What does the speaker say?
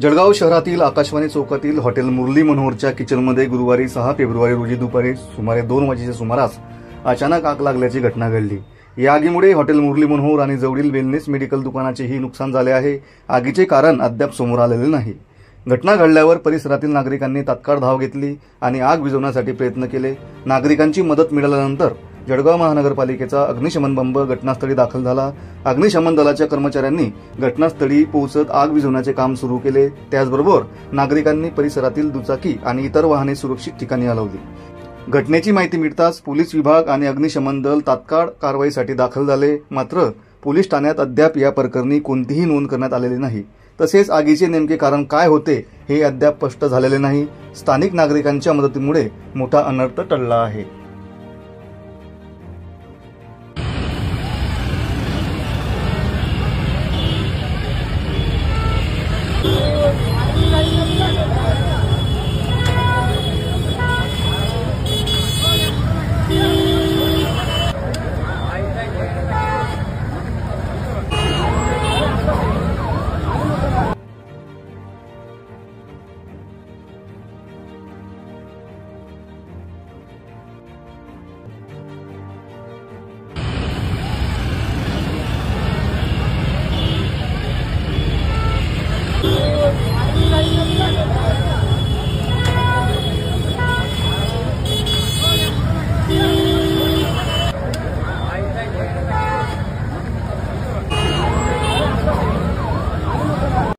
जळगाव शहरातील आकाशवाणी चौकातील हॉटेल मुरली मनोहरच्या किचनमध्ये गुरुवारी 6 फेब्रुवारी रोजी दुपारी सुमारे 2 वाजेच्या सुमारास अचानक आग लागल्याची घटना घडली। या आगीमुळे हॉटेल मुरली मनोहर आणि जवळील वेलनेस मेडिकल दुकानाचेही नुकसान झाले आहे। आगीचे कारण अद्याप समोर आलेले नाही। घटना घडल्यावर परिसरातील नागरिकांनी तात्काळ धाव घेतली आणि आग विझवण्यासाठी प्रयत्न केले। नागरिकांची मदत मिळाल्यानंतर जळगाव महानगरपालिकेचा अग्निशमन बंब घटनास्थळी दाखल झाला। अग्निशमन दलाच्या कर्मचाऱ्यांनी घटनास्थळी पोहोचत आग विझवण्याचे काम सुरू केले। त्याचबरोबर नागरिकांनी परिसरातील दुचाकी आणि इतर वाहने सुरक्षित ठिकाणी हलवली। घटनेची माहिती मिळताच पोलीस विभाग आणि अग्निशमन दल तात्काळ कारवाईसाठी दाखल झाले। मात्र पोलीस ठाण्यात अद्याप या प्रकरणी कोणतीही नोंद करण्यात आलेली नाही। तसेच आगीचे नेमके कारण काय होते हे अद्याप स्पष्ट झालेले नाही। स्थानिक नागरिकांच्या मदतीमुळे मोठा अनर्थ टळला आहे।